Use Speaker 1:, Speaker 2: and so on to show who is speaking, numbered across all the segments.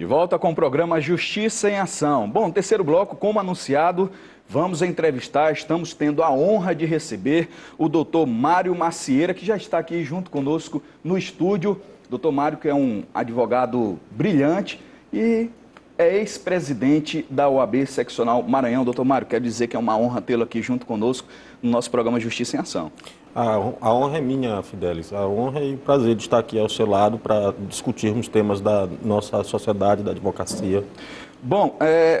Speaker 1: volta com o programa Justiça em Ação. Bom, terceiro bloco, como anunciado, vamos entrevistar, estamos tendo a honra de receber o doutor Mário Macieira, que já está aqui junto conosco no estúdio. Doutor Mário, que é um advogado brilhante e é ex-presidente da OAB Seccional Maranhão. Doutor Mário, quero dizer que é uma honra tê-lo aqui junto conosco no nosso programa Justiça em Ação.
Speaker 2: A honra é minha, Fidelis. A honra e o prazer de estar aqui ao seu lado para discutirmos temas da nossa sociedade, da advocacia.
Speaker 1: Bom,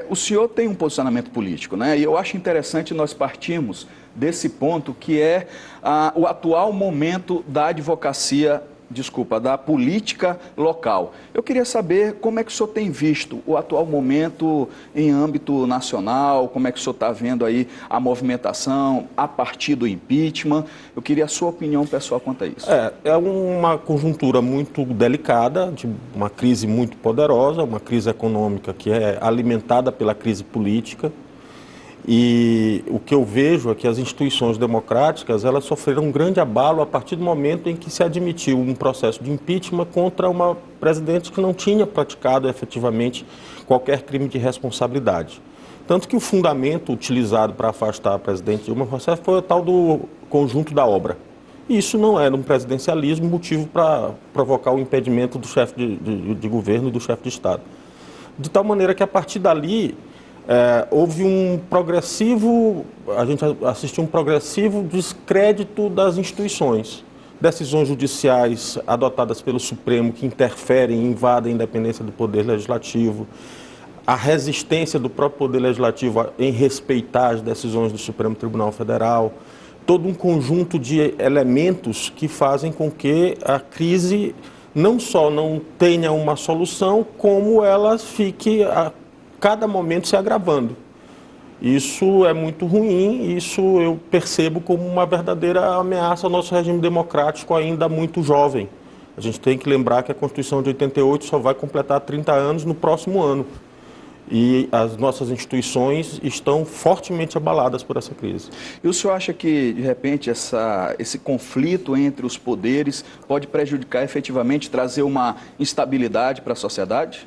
Speaker 1: o senhor tem um posicionamento político, né? E eu acho interessante nós partirmos desse ponto que é o atual momento da advocacia, da política local. Eu queria saber como é que o senhor tem visto o atual momento em âmbito nacional, como é que o senhor está vendo aí a movimentação a partir do impeachment. Eu queria a sua opinião pessoal quanto a isso.
Speaker 2: É uma conjuntura muito delicada, de uma crise muito poderosa, uma crise econômica que é alimentada pela crise política. E o que eu vejo é que as instituições democráticas, elas sofreram um grande abalo a partir do momento em que se admitiu um processo de impeachment contra uma presidente que não tinha praticado efetivamente qualquer crime de responsabilidade. Tanto que o fundamento utilizado para afastar a presidente Dilma Rousseff foi o tal do conjunto da obra. E isso não era um presidencialismo motivo para provocar o impedimento do chefe de governo e do chefe de Estado. De tal maneira que a partir dali houve a gente assistiu um progressivo descrédito das instituições. Decisões judiciais adotadas pelo Supremo que interferem e invadem a independência do Poder Legislativo, a resistência do próprio Poder Legislativo em respeitar as decisões do Supremo Tribunal Federal, todo um conjunto de elementos que fazem com que a crise não só não tenha uma solução, como ela fique cada momento se agravando. Isso é muito ruim, isso eu percebo como uma verdadeira ameaça ao nosso regime democrático ainda muito jovem. A gente tem que lembrar que a Constituição de 88 só vai completar 30 anos no próximo ano. E as nossas instituições estão fortemente abaladas por essa crise.
Speaker 1: E o senhor acha que, de repente, esse conflito entre os poderes pode prejudicar efetivamente, trazer uma instabilidade para a sociedade?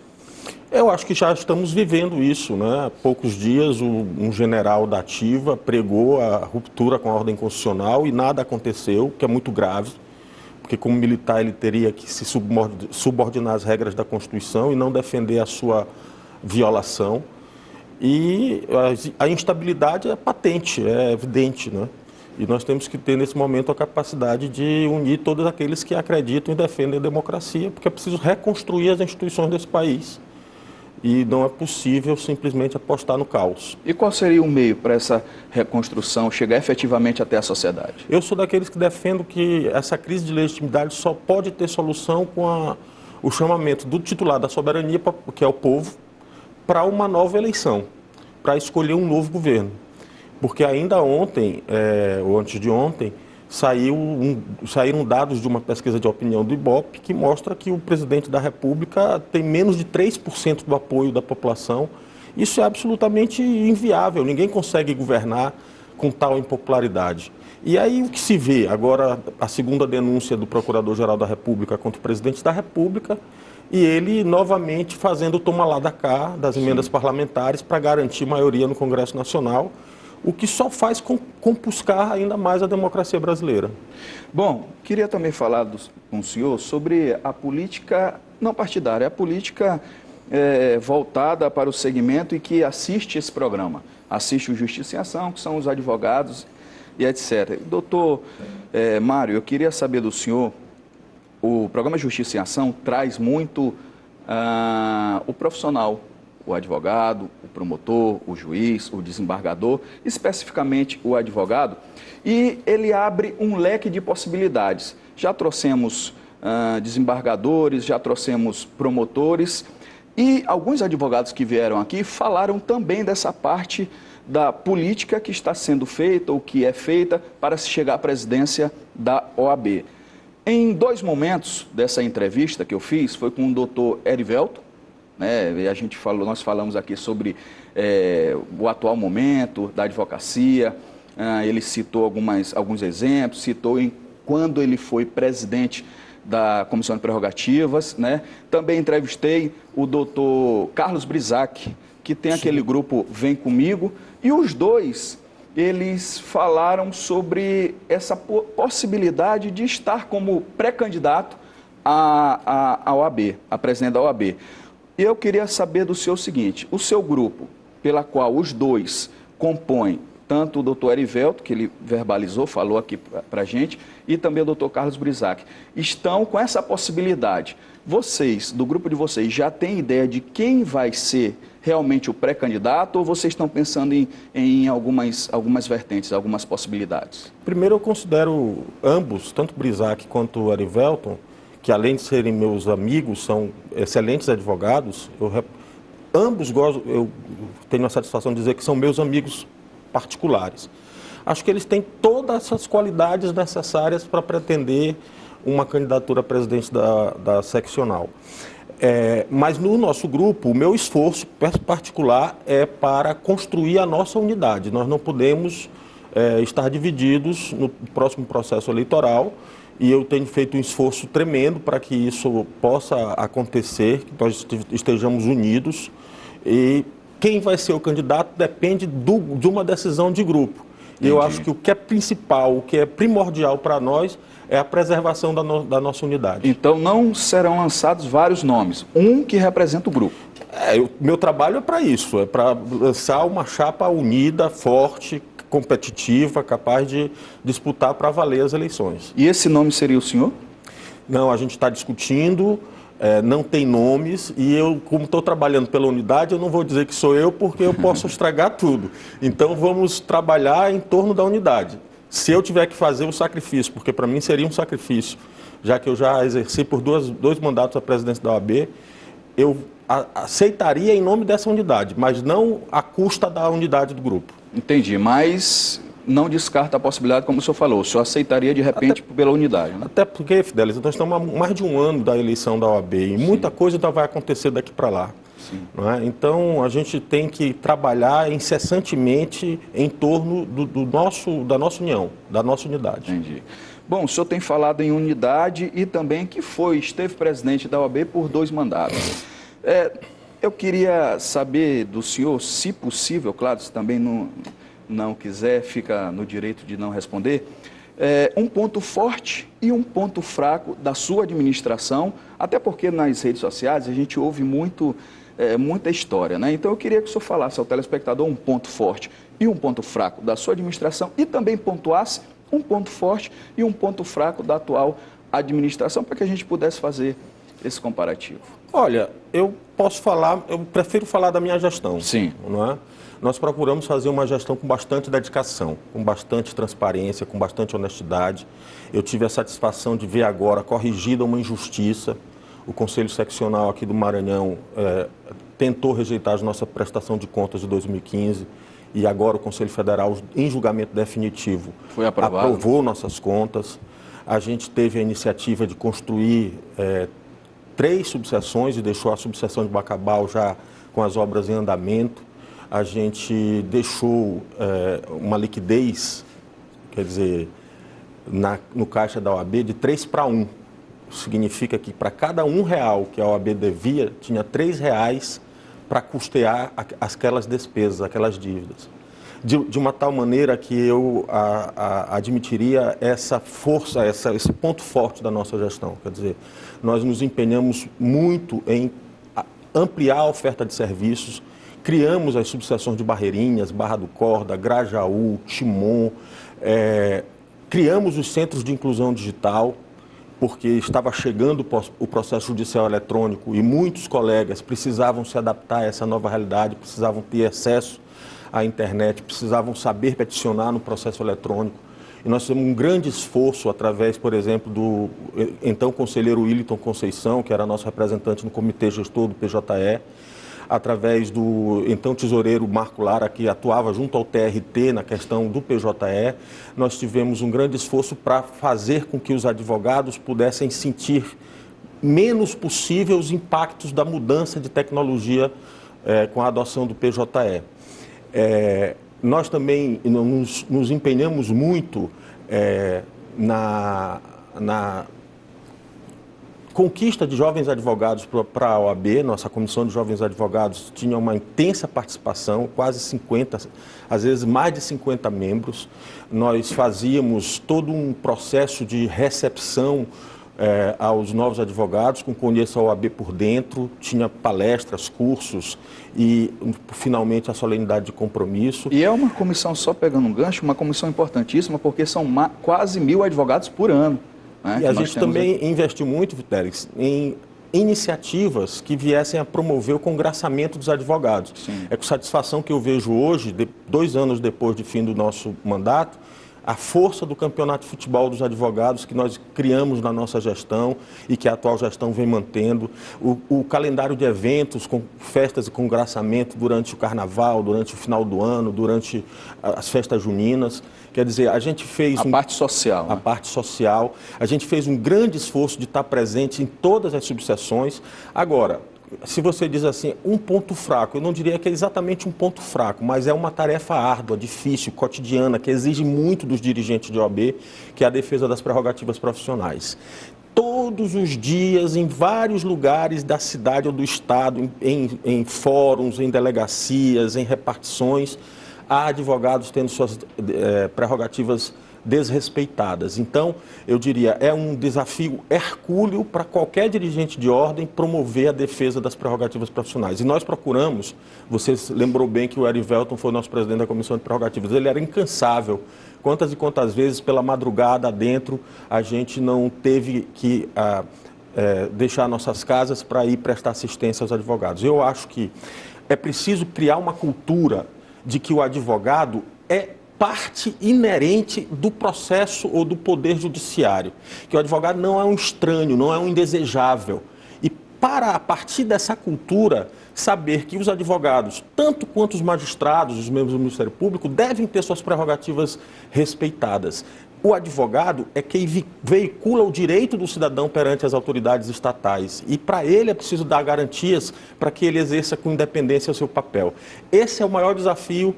Speaker 2: Eu acho que já estamos vivendo isso, né? Há poucos dias, um general da ativa pregou a ruptura com a ordem constitucional e nada aconteceu, que é muito grave, porque como militar ele teria que se subordinar às regras da Constituição e não defender a sua violação. E a instabilidade é patente, é evidente, né? E nós temos que ter, nesse momento, a capacidade de unir todos aqueles que acreditam e defendem a democracia, porque é preciso reconstruir as instituições desse país. E não é possível simplesmente apostar no caos.
Speaker 1: E qual seria o meio para essa reconstrução chegar efetivamente até a sociedade?
Speaker 2: Eu sou daqueles que defendo que essa crise de legitimidade só pode ter solução com o chamamento do titular da soberania, que é o povo, para uma nova eleição, para escolher um novo governo. Porque ainda ontem, ou antes de ontem, saíram dados de uma pesquisa de opinião do Ibope que mostra que o presidente da República tem menos de 3% do apoio da população. Isso é absolutamente inviável, ninguém consegue governar com tal impopularidade. E aí o que se vê agora, a segunda denúncia do Procurador-Geral da República contra o presidente da República, e ele novamente fazendo o toma lá da cá das emendas parlamentares para garantir maioria no Congresso Nacional, o que só faz compuscar ainda mais a democracia brasileira.
Speaker 1: Bom, queria também falar com o senhor sobre a política não partidária, a política voltada para o segmento e que assiste esse programa, assiste o Justiça em Ação, que são os advogados e etc. Doutor Mário, eu queria saber do senhor, o programa Justiça em Ação traz muito o profissional, o advogado, o promotor, o juiz, o desembargador, especificamente o advogado, e ele abre um leque de possibilidades. Já trouxemos desembargadores, já trouxemos promotores, e alguns advogados que vieram aqui falaram também dessa parte da política que está sendo feita ou que é feita para se chegar à presidência da OAB. Em 2 momentos dessa entrevista que eu fiz, foi com o doutor Erivelto, né? Nós falamos aqui sobre o atual momento da advocacia, ele citou alguns exemplos, citou quando ele foi presidente da Comissão de Prerrogativas, né? Também entrevistei o doutor Carlos Brisac, que tem aquele grupo Vem Comigo, e os dois, eles falaram sobre essa possibilidade de estar como pré-candidato à OAB, a presidente da OAB. E eu queria saber do senhor o seguinte, o seu grupo, pela qual os dois compõem, tanto o doutor Erivelto, que ele verbalizou, falou aqui para a gente, e também o doutor Carlos Brisac, estão com essa possibilidade. Vocês, do grupo de vocês, já têm ideia de quem vai ser realmente o pré-candidato ou vocês estão pensando em algumas vertentes, algumas possibilidades?
Speaker 2: Primeiro, eu considero ambos, tanto Brisac quanto o Erivelton, que além de serem meus amigos, são excelentes advogados, ambos eu tenho a satisfação de dizer que são meus amigos particulares. Acho que eles têm todas essas qualidades necessárias para pretender uma candidatura a presidente da seccional. Mas no nosso grupo, o meu esforço particular é para construir a nossa unidade. Nós não podemos estar divididos no próximo processo eleitoral e eu tenho feito um esforço tremendo para que isso possa acontecer, que nós estejamos unidos. E quem vai ser o candidato depende de uma decisão de grupo. E eu acho que o que é principal, o que é primordial para nós é a preservação da nossa unidade.
Speaker 1: Então não serão lançados vários nomes, um que representa o grupo.
Speaker 2: Meu trabalho é para isso, é para lançar uma chapa unida, forte, competitiva, capaz de disputar para valer as eleições.
Speaker 1: E esse nome seria o senhor?
Speaker 2: Não, a gente está discutindo, não tem nomes, e eu, como estou trabalhando pela unidade, eu não vou dizer que sou eu, porque eu posso estragar tudo. Então vamos trabalhar em torno da unidade. Se eu tiver que fazer o sacrifício, porque para mim seria um sacrifício, já que eu já exerci por dois mandatos a presidência da OAB, eu aceitaria em nome dessa unidade, mas não à custa da unidade do grupo.
Speaker 1: Entendi, mas não descarta a possibilidade, como o senhor falou, o senhor aceitaria de repente pela unidade, né?
Speaker 2: Até porque, Fidelis, nós estamos há mais de um ano da eleição da OAB e muita coisa ainda vai acontecer daqui para lá. Não é? Então, a gente tem que trabalhar incessantemente em torno da nossa união, da nossa unidade.
Speaker 1: Entendi. Bom, o senhor tem falado em unidade e também que esteve presidente da OAB por 2 mandatos. Eu queria saber do senhor, se possível, claro, se também não quiser, fica no direito de não responder, um ponto forte e um ponto fraco da sua administração, até porque nas redes sociais a gente ouve muita história, né? Então eu queria que o senhor falasse ao telespectador um ponto forte e um ponto fraco da sua administração e também pontuasse um ponto forte e um ponto fraco da atual administração para que a gente pudesse fazer esse comparativo.
Speaker 2: Olha, eu prefiro falar da minha gestão.
Speaker 1: Sim.
Speaker 2: Não é? Nós procuramos fazer uma gestão com bastante dedicação, com bastante transparência, com bastante honestidade. Eu tive a satisfação de ver agora corrigida uma injustiça. O Conselho Seccional aqui do Maranhão tentou rejeitar a nossa prestação de contas de 2015 e agora o Conselho Federal, em julgamento definitivo, aprovou nossas contas. A gente teve a iniciativa de construir 3 subseções e deixou a subseção de Bacabal já com as obras em andamento. A gente deixou uma liquidez, quer dizer, no caixa da OAB de 3-1. Significa que para cada R$1 que a OAB devia, tinha R$3 para custear aquelas despesas, aquelas dívidas. De uma tal maneira que eu admitiria essa força, esse ponto forte da nossa gestão. Quer dizer, nós nos empenhamos muito em ampliar a oferta de serviços, criamos as subseções de Barreirinhas, Barra do Corda, Grajaú, Timon, criamos os centros de inclusão digital, porque estava chegando o processo judicial eletrônico e muitos colegas precisavam se adaptar a essa nova realidade, precisavam ter acesso à internet, precisavam saber peticionar no processo eletrônico. E nós fizemos um grande esforço através, por exemplo, do então conselheiro Willton Conceição, que era nosso representante no comitê gestor do PJE, através do então tesoureiro Marco Lara, que atuava junto ao TRT na questão do PJE, nós tivemos um grande esforço para fazer com que os advogados pudessem sentir menos possível os impactos da mudança de tecnologia com a adoção do PJE. Nós também nos empenhamos muito conquista de jovens advogados para a OAB. Nossa comissão de jovens advogados tinha uma intensa participação, quase 50, às vezes mais de 50 membros. Nós fazíamos todo um processo de recepção aos novos advogados, com Conheça a OAB por dentro, tinha palestras, cursos e, finalmente, a solenidade de compromisso.
Speaker 1: E é uma comissão, só pegando um gancho, uma comissão importantíssima, porque são quase 1.000 advogados por ano. Né,
Speaker 2: e a gente também investiu muito, Viteris, em iniciativas que viessem a promover o congraçamento dos advogados.
Speaker 1: Sim.
Speaker 2: É com satisfação que eu vejo hoje, 2 anos depois do fim do nosso mandato, a força do campeonato de futebol dos advogados que nós criamos na nossa gestão e que a atual gestão vem mantendo, o calendário de eventos com festas e congraçamento durante o carnaval, durante o final do ano, durante as festas juninas. Quer dizer, a gente fez...
Speaker 1: A parte social.
Speaker 2: A parte social. A gente fez um grande esforço de estar presente em todas as subseções. Agora, se você diz assim, um ponto fraco, eu não diria que é exatamente um ponto fraco, mas é uma tarefa árdua, difícil, cotidiana, que exige muito dos dirigentes de OAB, que é a defesa das prerrogativas profissionais. Todos os dias, em vários lugares da cidade ou do estado, em fóruns, em delegacias, em repartições, há advogados tendo suas prerrogativas desrespeitadas. Então, eu diria, é um desafio hercúleo para qualquer dirigente de ordem promover a defesa das prerrogativas profissionais. E nós procuramos, você lembrou bem que o Erivelton foi o nosso presidente da Comissão de Prerrogativas, ele era incansável. Quantas e quantas vezes, pela madrugada adentro, a gente não teve que deixar nossas casas para ir prestar assistência aos advogados. Eu acho que é preciso criar uma cultura de que o advogado é parte inerente do processo ou do poder judiciário, que o advogado não é um estranho, não é um indesejável. E para, a partir dessa cultura, saber que os advogados, tanto quanto os magistrados, os membros do Ministério Público, devem ter suas prerrogativas respeitadas. O advogado é quem veicula o direito do cidadão perante as autoridades estatais e para ele é preciso dar garantias para que ele exerça com independência o seu papel. Esse é o maior desafio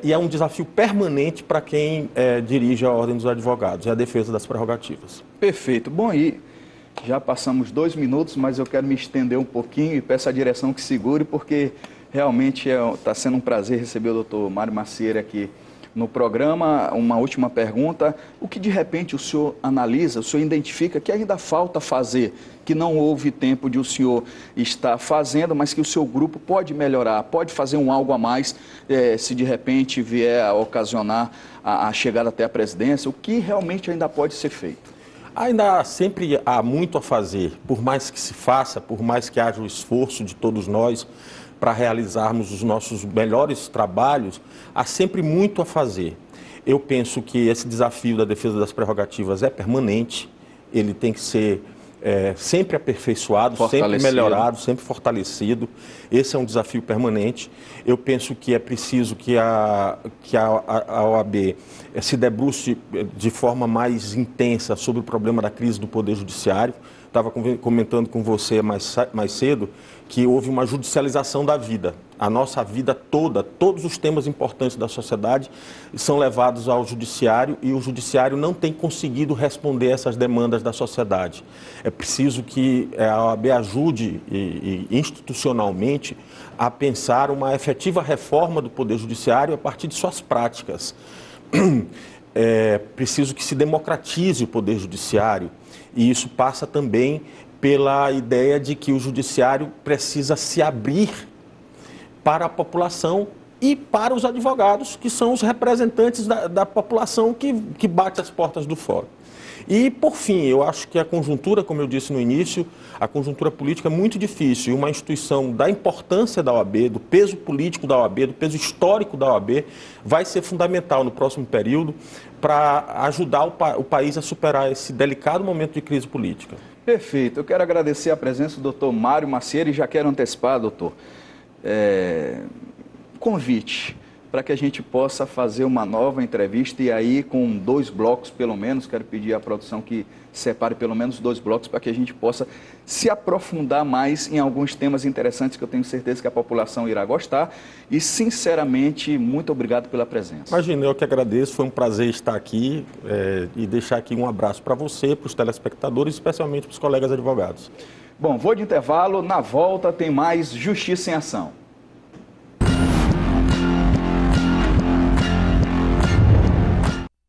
Speaker 2: e é um desafio permanente para quem dirige a Ordem dos Advogados, é a defesa das prerrogativas.
Speaker 1: Perfeito. Bom, e já passamos 2 minutos, mas eu quero me estender um pouquinho e peço à direção que segure, porque realmente está sendo um prazer receber o doutor Mário Macieira aqui no programa. Uma última pergunta: o que de repente o senhor analisa, o senhor identifica que ainda falta fazer, que não houve tempo de o senhor estar fazendo, mas que o seu grupo pode melhorar, pode fazer um algo a mais, se de repente vier a ocasionar a chegada até a presidência? O que realmente ainda pode ser feito?
Speaker 2: Ainda sempre há muito a fazer, por mais que se faça, por mais que haja o esforço de todos nós para realizarmos os nossos melhores trabalhos, há sempre muito a fazer. Eu penso que esse desafio da defesa das prerrogativas é permanente, ele tem que ser sempre aperfeiçoado, sempre melhorado, sempre fortalecido. Esse é um desafio permanente. Eu penso que é preciso que a OAB se debruce de forma mais intensa sobre o problema da crise do Poder Judiciário. Estava comentando com você mais cedo que houve uma judicialização da vida. A nossa vida toda, todos os temas importantes da sociedade são levados ao judiciário e o judiciário não tem conseguido responder essas demandas da sociedade. É preciso que a OAB ajude institucionalmente a pensar uma efetiva reforma do Poder Judiciário a partir de suas práticas. É preciso que se democratize o Poder Judiciário e isso passa também pela ideia de que o judiciário precisa se abrir para a população e para os advogados, que são os representantes da população que bate as portas do fórum. E, por fim, eu acho que a conjuntura, como eu disse no início, a conjuntura política é muito difícil e uma instituição da importância da OAB, do peso político da OAB, do peso histórico da OAB, vai ser fundamental no próximo período para ajudar o país a superar esse delicado momento de crise política.
Speaker 1: Perfeito. Eu quero agradecer a presença do doutor Mário Macieira e já quero antecipar, doutor, convite para que a gente possa fazer uma nova entrevista e aí com 2 blocos pelo menos, quero pedir à produção que separe pelo menos 2 blocos para que a gente possa se aprofundar mais em alguns temas interessantes que eu tenho certeza que a população irá gostar e, sinceramente, muito obrigado pela presença.
Speaker 2: Imagina, eu que agradeço, foi um prazer estar aqui e deixar aqui um abraço para você, para os telespectadores, especialmente para os colegas advogados.
Speaker 1: Bom, vou de intervalo, na volta tem mais Justiça em Ação.